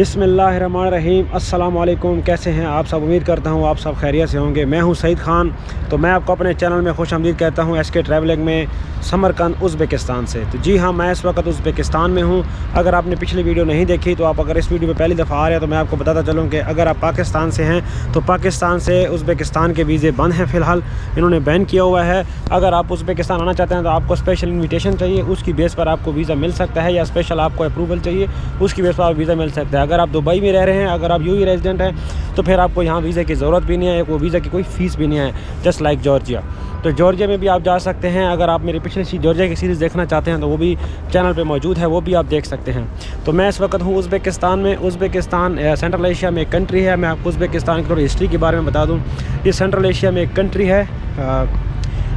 बिस्मिल्लाहिर्रहमानिर्रहीम। अस्सलाम वालेकुम। कैसे हैं आप सब? उम्मीद करता हूँ आप सब खैरियत से होंगे। मैं हूँ सईद खान। तो मैं आपको अपने चैनल में खुश कहता हूँ एसके ट्रैवलिंग में समरकंद उज़्बेकिस्तान से। तो जी हाँ, मैं इस वक्त उज़्बेकिस्तान में हूँ। अगर आपने पिछली वीडियो नहीं देखी तो आप अगर इस वीडियो में पहली दफ़ा आ रहे हैं तो मैं आपको बताता चलूँ कि अगर आप पाकिस्तान से हैं तो पाकिस्तान से उज़्बेकिस्तान के वीज़े बंद हैं फ़िलहाल, इन्होंने बैन किया हुआ है। अगर आप उज़्बेकिस्तान आना चाहते हैं तो आपको स्पेशल इन्विटेशन चाहिए, उसकी बेस पर आपको वीज़ा मिल सकता है, या स्पेशल आपको अप्रूवल चाहिए, उसकी बेस पर आप वीज़ा मिल सकता है। अगर आप दुबई में रह रहे हैं, अगर आप यूएई रेजिडेंट हैं तो फिर आपको यहाँ वीज़ा की ज़रूरत भी नहीं है, वो वीज़ा की कोई फ़ीस भी नहीं है, जस्ट लाइक जॉर्जिया। तो जॉर्जिया में भी आप जा सकते हैं। अगर आप मेरी पिछली जॉर्जिया की सीरीज़ देखना चाहते हैं तो वो भी चैनल पे मौजूद है, वो भी आप देख सकते हैं। तो मैं इस वक्त हूँ उज़्बेकिस्तान में। उज़्बेकिस्तान सेंट्रल एशिया में एक कंट्री है। मैं आपको उज़्बेकिस्तान की थोड़ी हिस्ट्री के बारे में बता दूँ। ये सेंट्रल एशिया में एक कंट्री है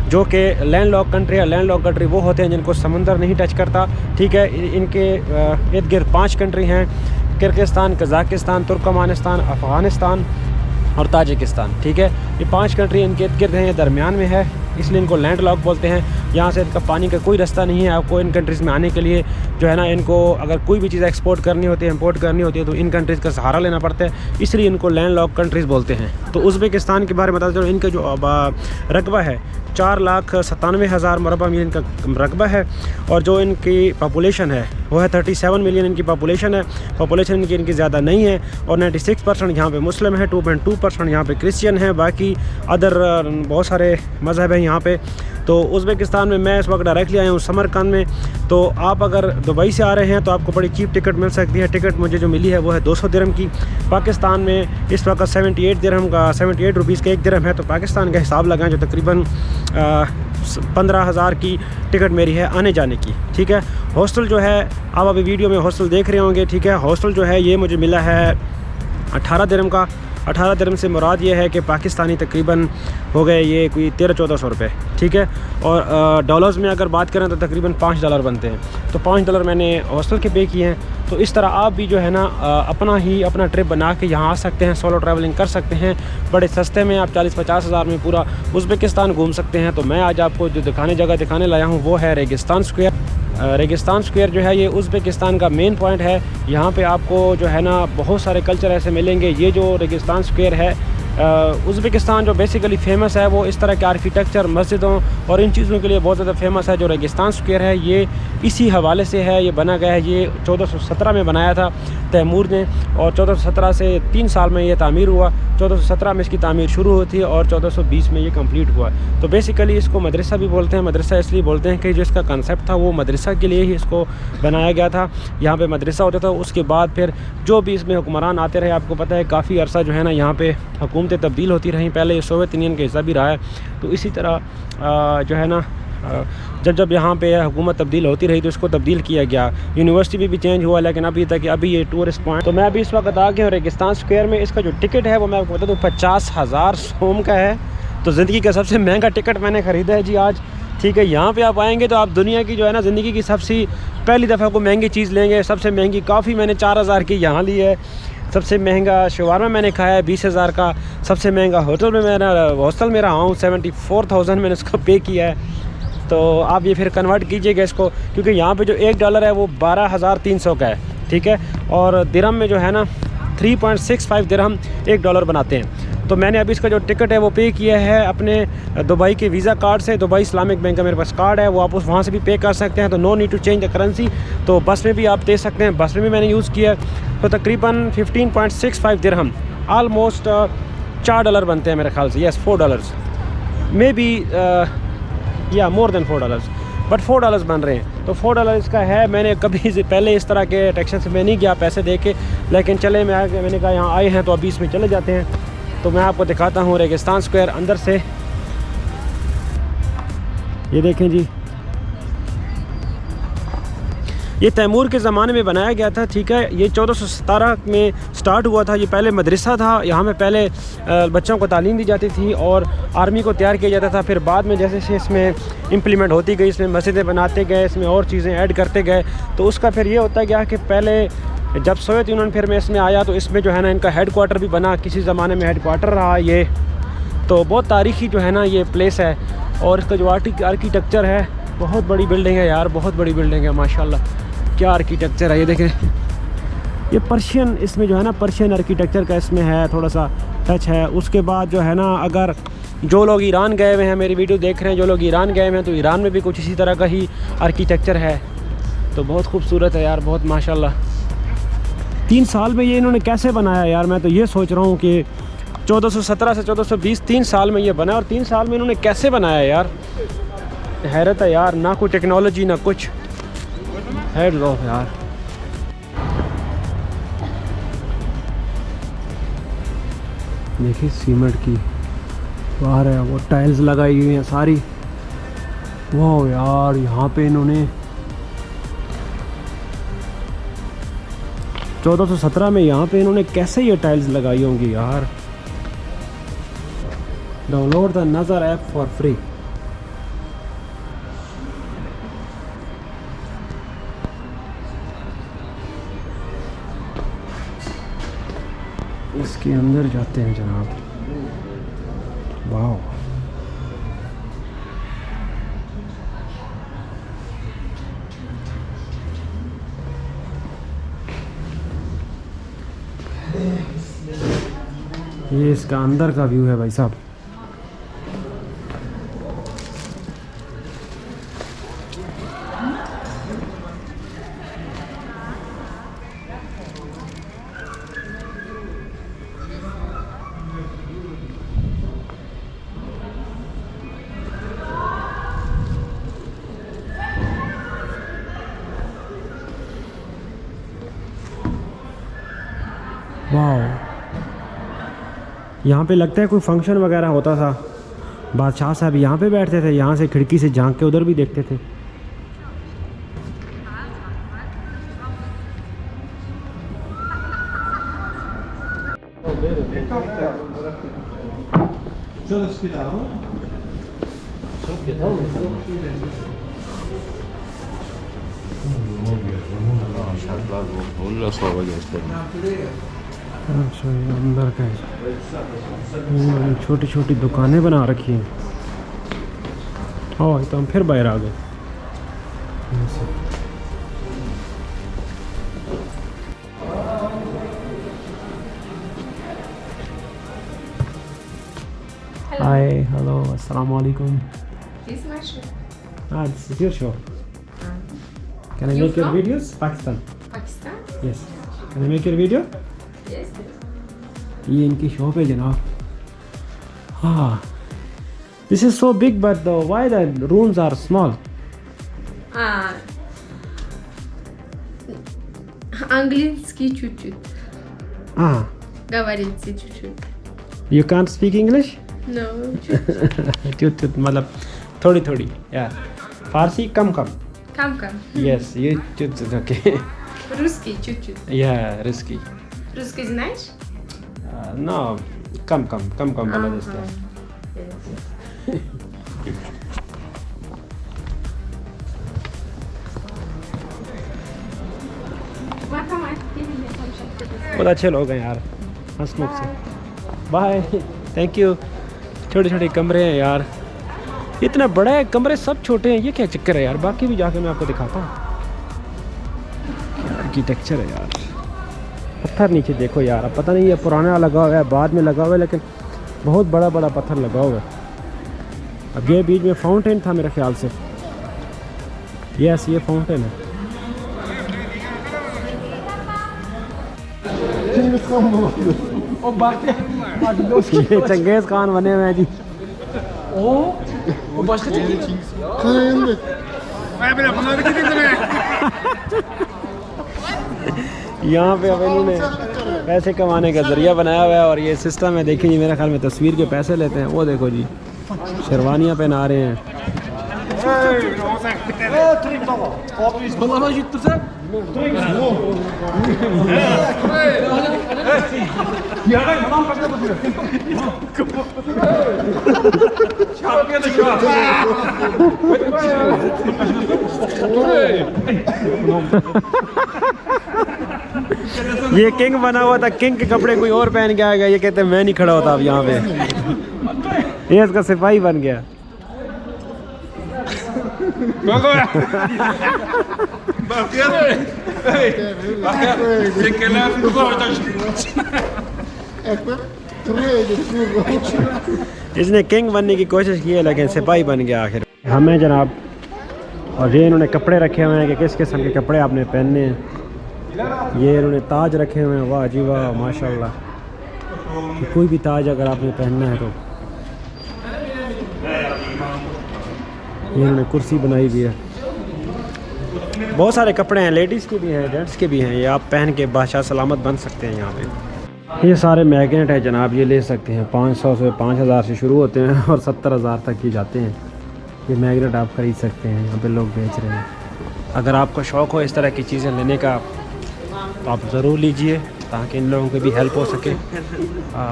जो कि लैंड लॉक कंट्री है। लैंड लॉक कंट्री वो होते हैं जिनको समंदर नहीं टच करता, ठीक है। इनके इर्द गिर्द 5 कंट्री हैं: किर्गिस्तान, कज़ाकिस्तान, तुर्कमानिस्तान, अफ़गानिस्तान और ताजिकिस्तान, ठीक है। ये 5 कंट्री इनके इर्द गिर्द हैं, ये दरमियान में है, इसलिए इनको लैंड लॉक बोलते हैं। यहाँ से इनका पानी का कोई रास्ता नहीं है आपको इन कंट्रीज़ में आने के लिए। जो है ना, इनको अगर कोई भी चीज़ एक्सपोर्ट करनी होती है, इंपोर्ट करनी होती है तो इन कंट्रीज़ का सहारा लेना पड़ता है, इसलिए इनको लैंड लॉक कंट्रीज़ बोलते हैं। तो उज़्बेकिस्तान के बारे में बताते चलो, इनका जो रकबा है 4,97,000 मुरबा मील इनका रकबा है, और जो इनकी पॉपुलेशन है वो है 37 मिलियन इनकी पॉपुलेशन है। पॉपुलेशन इनकी ज़्यादा नहीं है, और 96% यहाँ पे मुस्लिम है, 2.2% यहाँ पे क्रिश्चियन है, बाकी अदर बहुत सारे मज़हब हैं यहाँ पे। तो उज़्बेकिस्तान में मैं इस वक्त डायरेक्टली आया हूँ समरकंद में। तो आप अगर दुबई से आ रहे हैं तो आपको बड़ी चीप टिकट मिल सकती है। टिकट मुझे जो मिली है वो है 200 दिरहम की। पाकिस्तान में इस वक्त 78 रुपीज़ का 1 दिरहम है। तो पाकिस्तान का हिसाब लगाएं, जो तकरीबन 15,000 की टिकट मेरी है आने जाने की, ठीक है। हॉस्टल जो है, आप अभी वीडियो में हॉस्टल देख रहे होंगे, ठीक है। हॉस्टल जो है ये मुझे मिला है 18 दिरहम का। 18 दिरहम से मुराद ये है कि पाकिस्तानी तकरीबन हो गए ये कोई 1300-1400 रुपये, ठीक है। और डॉलर्स में अगर बात करें तो तकरीबन $5 बनते हैं। तो $5 मैंने हॉस्टल के पे किए हैं। तो इस तरह आप भी जो है ना अपना ट्रिप बना के यहाँ आ सकते हैं, सोलो ट्रैवलिंग कर सकते हैं बड़े सस्ते में। आप 40-50 हज़ार में पूरा उज़्बेकिस्तान घूम सकते हैं। तो मैं आज आपको जो जगह दिखाने लाया हूँ वो है रेगिस्तान स्क्वायर। रेगिस्तान स्क्वायर जो है ये उज़्बेकिस्तान का मेन पॉइंट है। यहाँ पे आपको जो है ना बहुत सारे कल्चर ऐसे मिलेंगे। ये जो रेगिस्तान स्क्वायर है, उज़्बेकिस्तान जो बेसिकली फ़ेमस है वो इस तरह के आर्किटेक्चर, मस्जिदों और इन चीज़ों के लिए बहुत ज़्यादा फेमस है। जो रेगिस्तान स्क्वायर है ये इसी हवाले से है, ये बना गया है। ये 1417 में बनाया था तैमूर ने, और 1417 से 3 साल में ये तामीर हुआ। 1417 में इसकी तामीर शुरू हुई थी और 1420 में ये कंप्लीट हुआ। तो बेसिकली इसको मदरसा भी बोलते हैं। मदरसा इसलिए बोलते हैं कि जो इसका कंसेप्ट था वो मदरसा के लिए ही इसको बनाया गया था। यहाँ पे मदरसा होता था। उसके बाद फिर जो भी इसमें हुक्मरान आते रहे, आपको पता है काफ़ी अरसा जो है ना यहाँ पे हुकूमतें तब्दील होती रहीं। पहले ये सोवियत यूनियन का हिस्सा भी रहा है। तो इसी तरह जो है ना जब यहाँ पे हुकूमत तब्दील होती रही तो इसको तब्दील किया गया। यूनिवर्सिटी भी चेंज हुआ, लेकिन अभी तक अभी ये टूरिस्ट पॉइंट। तो मैं अभी इस वक्त आ गया हूँ रेगिस्तान स्क्वायर में। इसका जो टिकट है वो मैं आपको बता दूँ 50,000 सोम का है। तो ज़िंदगी का सबसे महंगा टिकट मैंने ख़रीदा है जी आज, ठीक है। यहाँ पे आप आएंगे तो आप दुनिया की जो है ना ज़िंदगी की सबसे पहली दफ़ा को महंगी चीज़ लेंगे। सबसे महंगी कॉफ़ी मैंने 4,000 की यहाँ ली है। सबसे महंगा शवारमा मैंने खाया है 20,000 का। सबसे महंगा हॉस्टल में रहा हूँ 74,000 मैंने उसको पे किया है। तो आप ये फिर कन्वर्ट कीजिएगा इसको, क्योंकि यहाँ पे जो $1 है वो 12,300 का है, ठीक है। और दिरहम में जो है ना 3.65 दिरहम $1 बनाते हैं। तो मैंने अभी इसका जो टिकट है वो पे किया है अपने दुबई के वीज़ा कार्ड से। दुबई इस्लामिक बैंक का मेरे पास कार्ड है, वो आप वहाँ से भी पे कर सकते हैं। तो no need to change the currency. तो बस में भी आप दे सकते हैं, बस में भी मैंने यूज़ किया। तो तकरीबन 15.65 दिरहम, आलमोस्ट $4 बनते हैं मेरे ख्याल से। यस, $4 मे बी, या मोर देन $4, बट $4 बन रहे हैं। तो $4 इसका है। मैंने कभी से पहले इस तरह के टैक्शन से मैं नहीं गया पैसे दे के, लेकिन चले मैंने कहा यहाँ आए हैं तो अभी इसमें चले जाते हैं। तो मैं आपको दिखाता हूँ रेगिस्तान स्क्वायर अंदर से। ये देखें जी, ये तैमूर के ज़माने में बनाया गया था, ठीक है। ये 1417 में स्टार्ट हुआ था। ये पहले मदरसा था। यहाँ में पहले बच्चों को तालीम दी जाती थी और आर्मी को तैयार किया जाता था। फिर बाद में जैसे जैसे इसमें इम्प्लीमेंट होती गई, इसमें मस्जिदें बनाते गए, इसमें और चीज़ें ऐड करते गए। तो उसका फिर ये होता गया कि पहले जब सोवियत यूनियन फिर में इसमें आया तो इसमें जो है ना इनका हेड क्वार्टर भी बना। किसी ज़माने में हेड क्वार्टर रहा ये। तो बहुत तारीख़ी जो है ना ये प्लेस है। और इसका जो आर्किटेक्चर है, बहुत बड़ी बिल्डिंग है यार, बहुत बड़ी बिल्डिंग है माशाल्लाह। क्या आर्किटेक्चर है ये देखें। ये पर्शियन, इसमें जो है ना पर्शियन आर्किटेक्चर का इसमें है, थोड़ा सा टच है। उसके बाद जो है ना, अगर जो लोग ईरान गए हुए हैं, मेरी वीडियो देख रहे हैं, जो लोग ईरान गए हुए हैं, तो ईरान में भी कुछ इसी तरह का ही आर्किटेक्चर है। तो बहुत खूबसूरत है यार, बहुत माशाल्लाह। 3 साल में ये इन्होंने कैसे बनाया यार? मैं तो ये सोच रहा हूँ कि 1417 से 1420 3 साल में ये बना, और 3 साल में इन्होंने कैसे बनाया यार? हैरत है यार, ना कोई टेक्नोलॉजी ना कुछ है लो यार। देखिए सीमेंट की बाहर है, वो टाइल्स लगाई हुई हैं सारी। वाह यार, यहाँ पे इन्होंने 1417 में यहाँ पे इन्होंने कैसे ये टाइल्स लगाई होंगी यार। डाउनलोड द नज़र ऐप फॉर फ्री। इसके अंदर जाते हैं जनाब। वाह, ये इसका अंदर का व्यू है भाई साहब। वाह, यहाँ पे लगता है कोई फंक्शन वगैरह होता था। बादशाह साहब यहाँ पे बैठते थे, यहाँ से खिड़की से झांक के उधर भी देखते थे। अच्छा, ये अंदर का है, छोटी छोटी दुकानें बना रखी हैं। ओह, तो हम फिर बाहर आ गए। हाय, हेलो, अस्सलाम वालेकुम। This is my show. This is your show. Can I You make your from? videos? Pakistan. Pakistan? Yes. Can I make your video? Yes. ये इनकी शॉप है जनाब। हाँ, this is so big, but why the rooms are small? Английский чуть-чуть. Ah, Говорите чуть-чуть. you can't speak English? No. चुट मतलब थोड़ी थोड़ी यार। फारसी कम कम। Кам-кам. Yes, ये चुट ओके। Русский чуть-чуть. Yeah, risky. Русский знаешь? No, कम वाला जैसे। बहुत अच्छे लोग हैं यार, हंसमुख से। Bye, thank you. छोटे छोटे कमरे हैं यार, इतना बड़ा है कमरे, सब छोटे हैं। ये क्या चक्कर है यार? बाकी भी जाके मैं आपको दिखाता हूँ। क्या आर्किटेक्चर है यार। पत्थर नीचे देखो यार, अब पता नहीं ये पुराना लगा हुआ है, बाद में लगा हुआ है, लेकिन बहुत बड़ा बड़ा पत्थर लगा हुआ है। अब ये बीच में फाउंटेन था मेरे ख्याल से। यस, ये फाउंटेन है। ये चंगेज खान बने हुए हैं जी। यहाँ पे अब इन्होंने पैसे कमाने का जरिया बनाया हुआ है, और ये सिस्टम है। देखिए जी, मेरे ख्याल में तस्वीर के पैसे लेते हैं। वो देखो जी, शेरवानियाँ पहना रहे हैं। ये किंग बना हुआ था, किंग के कपड़े कोई और पहन के आ गया। ये कहते हैं मैं नहीं खड़ा होता अब यहाँ पे। ये इसका सिपाही बन गया। इसने किंग बनने की कोशिश की है लेकिन सिपाही बन गया आखिर। हमें जनाब, और ये इन्होंने कपड़े रखे हुए हैं कि किस किस्म के कपड़े आपने पहनने हैं। ये इन्होंने ताज रखे हुए हैं, वाह जी वाह माशाल्लाह। कि कोई भी ताज अगर आपने पहनना है तो। ये इन्होंने कुर्सी बनाई हुई है। बहुत सारे कपड़े हैं, लेडीज़ के भी हैं, जेंट्स के भी हैं। ये आप पहन के बादशाह सलामत बन सकते हैं यहाँ पे। ये सारे मैगनेट है जनाब, ये ले सकते हैं। 500 से 5000 से शुरू होते हैं और 70,000 तक ही जाते हैं। ये मैगनेट आप ख़रीद सकते हैं, यहाँ पे लोग बेच रहे हैं। अगर आपको शौक़ हो इस तरह की चीज़ें लेने का तो आप ज़रूर लीजिए ताकि इन लोगों की भी हेल्प हो सके।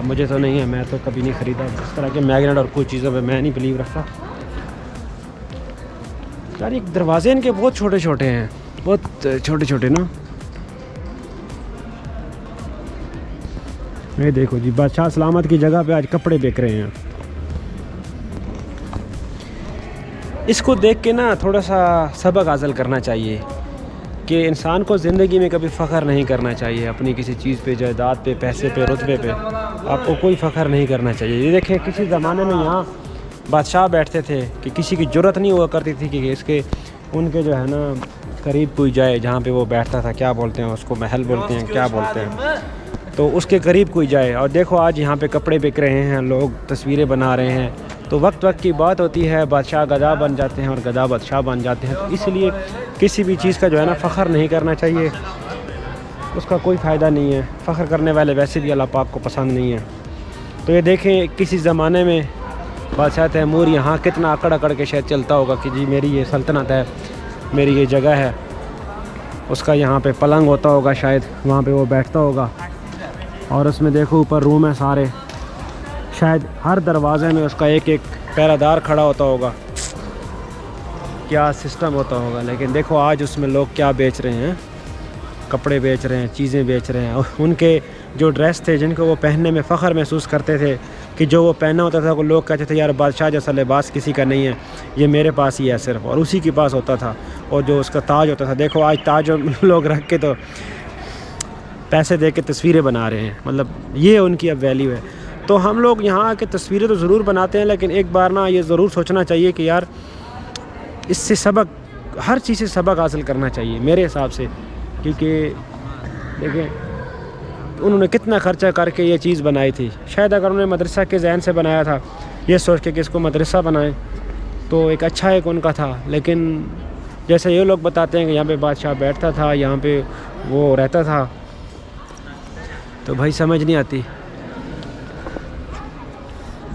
मुझे तो नहीं है, मैं तो कभी नहीं ख़रीदा इस तरह के मैगनेट और कुछ चीज़ों पे मैं नहीं बिलीव रखता। यार ये दरवाजे इनके बहुत छोटे छोटे हैं, बहुत छोटे छोटे ना। ये देखो जी, बादशाह सलामत की जगह पे आज कपड़े बिक रहे हैं। इसको देख के ना थोड़ा सा सबक हासिल करना चाहिए कि इंसान को ज़िंदगी में कभी फ़ख्र नहीं करना चाहिए अपनी किसी चीज़ पे, जायदाद पे, पैसे पे, रुतबे पे। आपको कोई फ़ख्र नहीं करना चाहिए। ये देखें, किसी ज़माने में यहाँ बादशाह बैठते थे कि किसी की ज़रूरत नहीं हुआ करती थी कि इसके उनके जो है ना करीब कोई जाए, जहाँ पे वो बैठता था, क्या बोलते हैं उसको, महल बोलते हैं, क्या बोलते हैं, तो उसके करीब कोई जाए। और देखो आज यहाँ पे कपड़े बिक रहे हैं, लोग तस्वीरें बना रहे हैं। तो वक्त वक्त की बात होती है, बादशाह गदा बन जाते हैं और गदा बादशाह बन जाते हैं। तो इसलिए किसी भी चीज़ का जो है ना फ़ख्र नहीं करना चाहिए, उसका कोई फ़ायदा नहीं है। फ़ख्र करने वाले वैसे भी अल्लाह पाक को पसंद नहीं है। तो ये देखें, किसी ज़माने में बादशाह तैमूर यहाँ कितना अकड़ अकड़ के शायद चलता होगा कि जी मेरी ये सल्तनत है, मेरी ये जगह है। उसका यहाँ पे पलंग होता होगा, शायद वहाँ पे वो बैठता होगा। और उसमें देखो ऊपर रूम है सारे, शायद हर दरवाज़े में उसका एक एक पहरादार खड़ा होता होगा। क्या सिस्टम होता होगा। लेकिन देखो आज उसमें लोग क्या बेच रहे हैं, कपड़े बेच रहे हैं, चीज़ें बेच रहे हैं। और उनके जो ड्रेस थे जिनको वो पहनने में फ़ख्र महसूस करते थे कि जो वो पहना होता था, वो लोग कहते थे यार बादशाह जैसा लिबास किसी का नहीं है, ये मेरे पास ही है सिर्फ, और उसी के पास होता था। और जो उसका ताज होता था, देखो आज ताज लोग रख के तो पैसे दे के तस्वीरें बना रहे हैं। मतलब ये उनकी अब वैल्यू है। तो हम लोग यहाँ आके तस्वीरें तो ज़रूर बनाते हैं, लेकिन एक बार ना ये ज़रूर सोचना चाहिए कि यार इससे सबक, हर चीज़ से सबक हासिल करना चाहिए मेरे हिसाब से। क्योंकि देखें उन्होंने कितना ख़र्चा करके ये चीज़ बनाई थी। शायद अगर उन्होंने मदरसा के जहन से बनाया था, ये सोच के कि इसको मदरसा बनाएं, तो एक अच्छा एक उनका था। लेकिन जैसे ये लोग बताते हैं कि यहाँ पे बादशाह बैठता था, यहाँ पे वो रहता था, तो भाई समझ नहीं आती।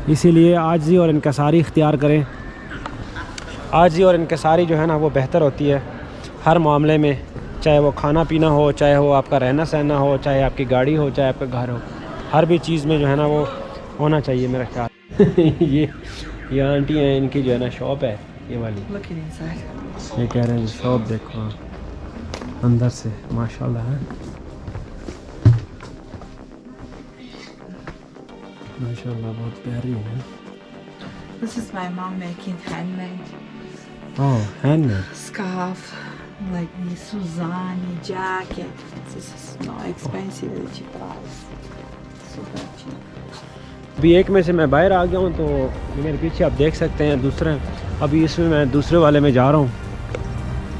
इसीलिए आजिज़ी और इनकसारी इख्तियार करें। आजिज़ी और इनकसारी जो है ना वो बेहतर होती है हर मामले में, चाहे वो खाना पीना हो, चाहे वो आपका रहना सहना हो, चाहे आपकी गाड़ी हो, चाहे आपका घर हो। हर भी चीज़ में जो है ना वो होना चाहिए मेरा ख्याल। ये आंटी हैं, इनकी जो है ना शॉप है ये वाली। ये कह रहे हैं शॉप देखो अंदर से माशाल्लाह है, माशाल्लाह बहुत प्यारी है। This is my mom making handmade Oh, handmade. scarf, like the Suzanne jacket. This is not expensive, cheap price. Super cheap. अभी एक में से मैं बाहर आ गया हूँ, तो मेरे पीछे आप देख सकते हैं दूसरा। अभी इसमें मैं दूसरे वाले में जा रहा हूँ।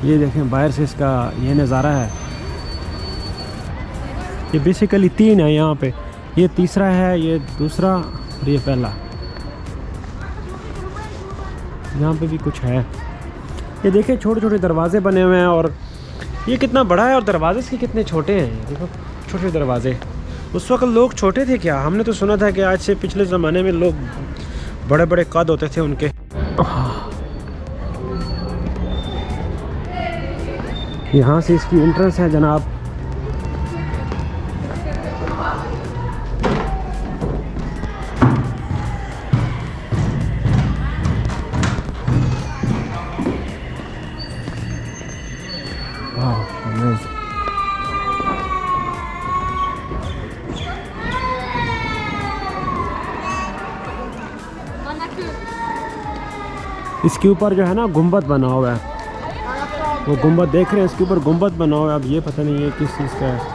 ये देखें बाहर से इसका ये नज़ारा है। ये बेसिकली 3 है यहाँ पे, ये तीसरा है, ये दूसरा और ये पहला। यहाँ पे भी कुछ है। ये देखें छोटे छोटे दरवाजे बने हुए हैं, और ये कितना बड़ा है और दरवाजे इसके कितने छोटे हैं। देखो छोटे दरवाजे। उस वक्त लोग छोटे थे क्या? हमने तो सुना था कि आज से पिछले ज़माने में लोग बड़े बड़े कद होते थे उनके। यहाँ से इसकी एंट्रेंस है जनाब। इसके ऊपर जो है ना गुंबद बना हुआ है, वो गुंबद देख रहे हैं, इसके ऊपर गुंबद बना हुआ है। अब ये पता नहीं है किस चीज़ का है।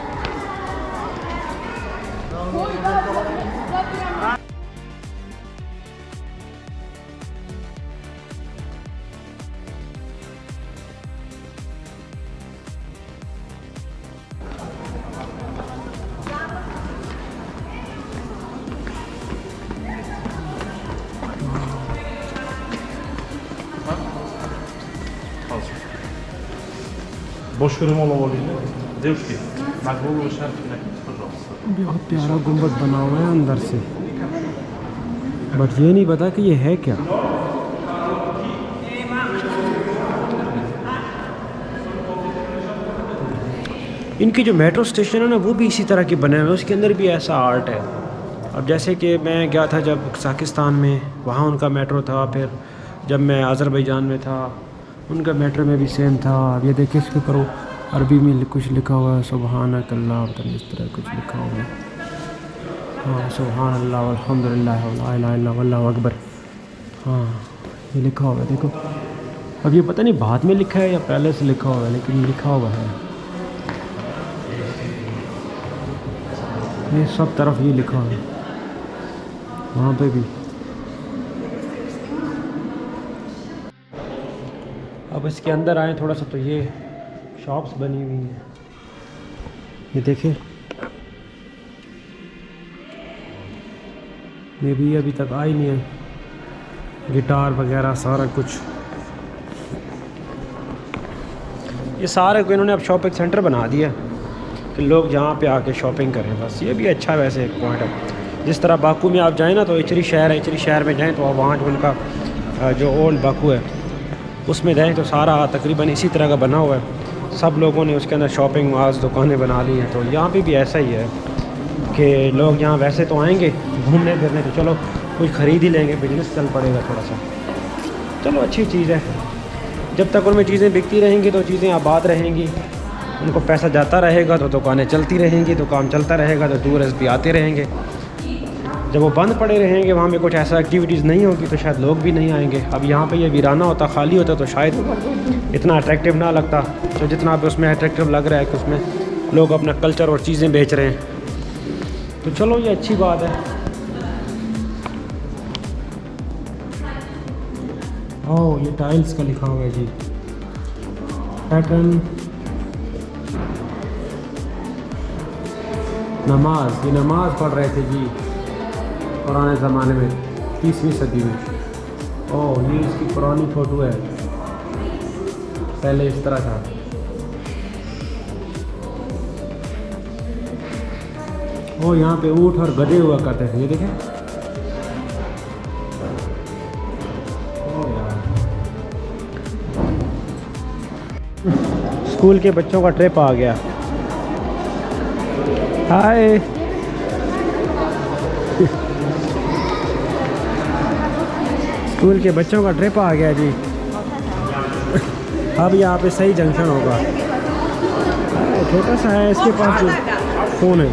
Boş yorum olabilir. Девушки, на голову шарф накиньте, пожалуйста. बहुत प्यारा गुंबद बना हुआ है अंदर से, बट ये नहीं पता कि ये है क्या। इनकी जो मेट्रो स्टेशन है ना वो भी इसी तरह के बने हुए हैं, उसके अंदर भी ऐसा आर्ट है। अब जैसे कि मैं गया था जब कज़ाकिस्तान में, वहाँ उनका मेट्रो था। फिर जब मैं अज़रबैजान में था, उनका मेट्रो में भी सेम था। अब ये देखिए इसके ऊपर अरबी में कुछ लिखा हुआ है, सुबहानक अल्लाह, पता नहीं इस तरह कुछ लिखा हुआ है। हाँ, सुबहान अल्लाह अल्हम्दुलिल्लाह ला इलाहा इल्लल्लाह वल्लाहु अकबर। हाँ, ये लिखा हुआ है देखो। अब ये पता नहीं बाद में लिखा है या पहले से लिखा हुआ है, लेकिन लिखा हुआ है। ये सब तरफ ये लिखा हुआ है, वहाँ पे भी। अब इसके अंदर आए थोड़ा सा, तो ये शॉप्स बनी हुई हैं, ये देखिए। ये भी अभी तक आई नहीं है, गिटार वगैरह सारा कुछ। ये सारे को इन्होंने अब शॉपिंग सेंटर बना दिया कि लोग जहाँ पे आके शॉपिंग करें बस। ये भी अच्छा वैसे एक पॉइंट है। जिस तरह बाकू में आप जाएँ ना, तो इचरी शहर है, इचरी शहर में जाएँ तो वहाँ जो उनका जो ओल्ड बाकू है उसमें जाएँ तो सारा तकरीबन इसी तरह का बना हुआ है। सब लोगों ने उसके अंदर शॉपिंग मॉल्स दुकानें बना ली हैं। तो यहाँ पे भी ऐसा ही है कि लोग यहाँ वैसे तो आएंगे घूमने फिरने, तो चलो कुछ ख़रीद ही लेंगे, बिजनेस चल पड़ेगा थोड़ा सा। चलो अच्छी चीज़ है, जब तक उनमें चीज़ें बिकती रहेंगी तो चीज़ें आबाद रहेंगी, उनको पैसा जाता रहेगा तो दुकानें चलती रहेंगी, तो काम चलता रहेगा तो टूरिस्ट भी आते रहेंगे। जब वो बंद पड़े रहेंगे, वहाँ पे कुछ ऐसा एक्टिविटीज़ नहीं होगी, तो शायद लोग भी नहीं आएंगे। अब यहाँ पे ये वीराना होता, खाली होता, तो शायद इतना अट्रैक्टिव ना लगता। तो जितना अब उसमें अट्रैक्टिव लग रहा है कि उसमें लोग अपना कल्चर और चीज़ें बेच रहे हैं, तो चलो ये अच्छी बात है। ओह, ये टाइल्स का लिखा हुआ है जी, पैटर्न नमाज। ये नमाज पढ़ रहे थे जी पुराने ज़माने में, 30वीं सदी में। ओह, ये इसकी पुरानी फ़ोटो है, पहले इस तरह था। ओह, यहाँ पे ऊँट और गधे हुआ करते थे, ये देखें। ओह यार, स्कूल के बच्चों का ट्रिप आ गया। हाय, स्कूल के बच्चों का ट्रिप आ गया जी। अब यहाँ पे सही जंक्शन होगा। छोटा सा है, इसके पास फ़ोन है।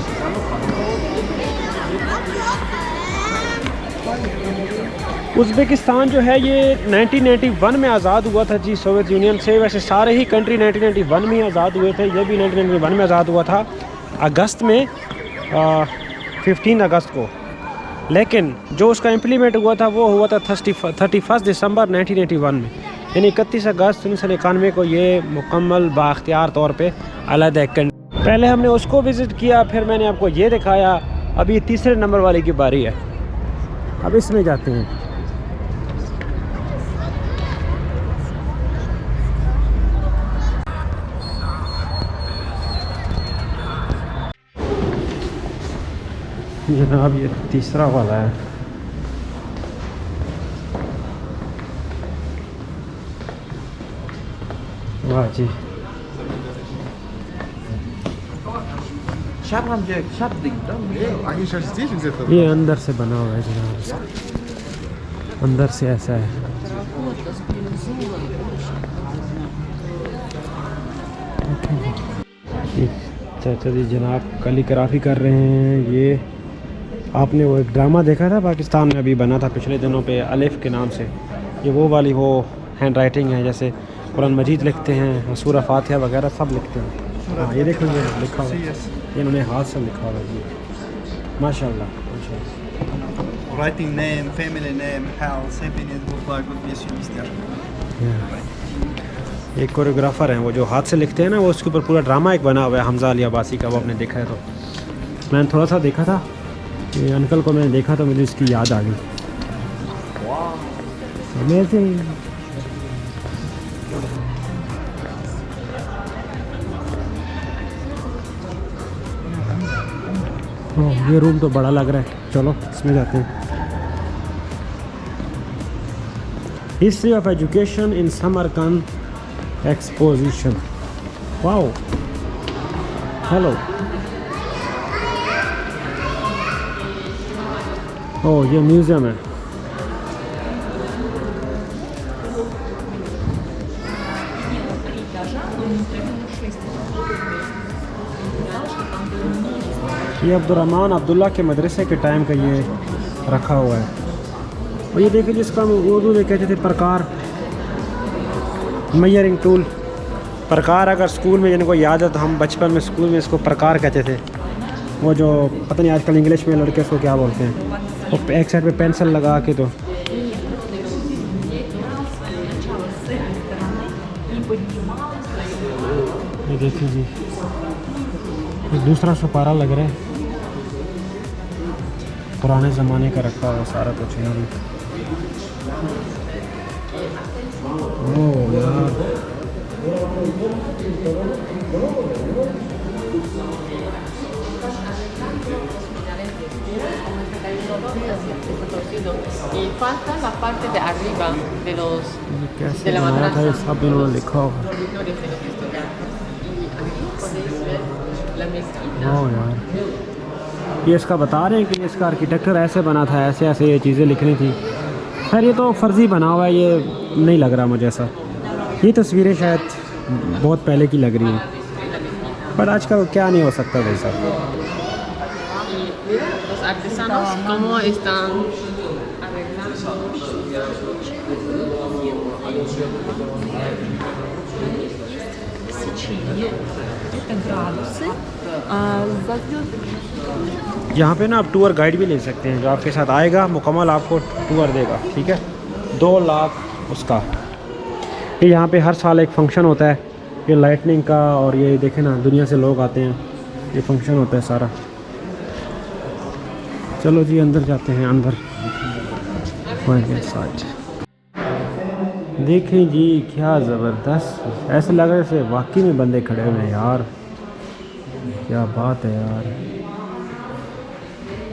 उज़्बेकिस्तान जो है ये 1991 में आज़ाद हुआ था जी सोवियत यूनियन से। वैसे सारे ही कंट्री 1991 में आज़ाद हुए थे, ये भी 1991 में आज़ाद हुआ था अगस्त में, 15 अगस्त को। लेकिन जो उसका इम्प्लीमेंट हुआ था वो हुआ था 31 दिसंबर 1981 में, यानी 31 अगस्त 1991 को ये मुकम्मल बाख्तियार तौर पे अलग एक कंट्री। पहले हमने उसको विज़िट किया, फिर मैंने आपको ये दिखाया। अब ये तीसरे नंबर वाले की बारी है, अब इसमें जाते हैं। जनाब ये तीसरा वाला है। वाह जी, ये अंदर से बना हुआ है जनाब, इसका अंदर से ऐसा है। चाचा जी जनाब कैलीग्राफी कर रहे हैं। ये आपने वो एक ड्रामा देखा था पाकिस्तान में अभी बना था पिछले दिनों पे, अलिफ के नाम से, ये वो वाली वो हैंड राइटिंग है, जैसे कुरान मजीद लिखते हैं, सूरह फातिहा वगैरह सब लिखते हैं। हाँ ये देखो ये लिखा हुआ है, ये इन्होंने हाथ से लिखा हुआ है। माशाल्लाह माशाल्लाह। Writing name, family name, house, happiness, goodbye, good wish, mister. एक कोरियोग्राफर हैं वो जो हाथ से लिखते हैं ना, वो उसके ऊपर पूरा ड्रामा एक बना हुआ है हमजा अली अब्बासी का, वो आपने देखा है तो मैंने थोड़ा सा देखा था, ये अंकल को मैंने देखा तो मुझे इसकी याद आ गई। अमेजिंग। ये रूम तो बड़ा लग रहा है, चलो इसमें जाते हैं। History of education in Samarkand exposition. Wow, hello. Oh ये म्यूज़ियम है। ये अब्दुर्रहमान अब्दुल्ला के मदरसे के टाइम का ये रखा हुआ है। और ये देखिए जिसका हम उर्दू में कहते थे प्रकार, मेजरिंग टूल। प्रकार अगर स्कूल में जिनको याद है तो हम बचपन में स्कूल में इसको प्रकार कहते थे। वो जो पता नहीं आजकल इंग्लिश में लड़के इसको क्या बोलते हैं, वो एक साइड पे पेंसिल लगा के। तो ये देखिए जी, ये दूसरा सुपारा लग रहा है, पुराने ज़माने का रखा हुआ सारा कुछ यहाँ भी। ओह यार, y falta la parte de arriba de los कैसे de la बनाया था ये madrasa. सब इन्होंने लिखा होगा। Flores de los estudiantes. Y aquí podéis ver la mezquita. ओह यार, ये इसका बता रहे हैं कि इसका आर्किटेक्चर ऐसे बना था, ऐसे ऐसे ये चीज़ें लिखनी थी। खैर ये तो फ़र्ज़ी बना हुआ है, ये नहीं लग रहा मुझे ऐसा। ये तस्वीरें शायद बहुत पहले की लग रही हैं, बट आजकल क्या नहीं हो सकता भाई साहब। Y mira los artesanos cómo están arreglando. Это градусы. За звездочкой. यहाँ पे ना आप टूर गाइड भी ले सकते हैं, जो आपके साथ आएगा मुकम्मल आपको टूर देगा, ठीक है। 2 लाख उसका। ये यहाँ पे हर साल एक फ़ंक्शन होता है, ये लाइटनिंग का, और ये देखें ना दुनिया से लोग आते हैं, ये फंक्शन होता है सारा। चलो जी अंदर जाते हैं, अंदर साथ देखें जी, क्या ज़बरदस्त। ऐसे लग रहा है वाकई में बंदे खड़े हुए हैं यार, क्या बात है यार।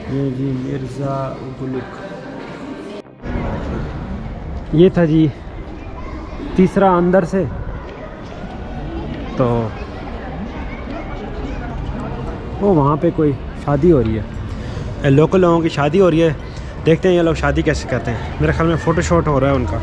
ये जी मिर्ज़ा गुलुक, ये था जी तीसरा अंदर से। तो वो वहाँ पे कोई शादी हो रही है, लोकल लोगों की शादी हो रही है। देखते हैं ये लोग शादी कैसे करते हैं। मेरे ख्याल में फ़ोटो शूट हो रहा है उनका।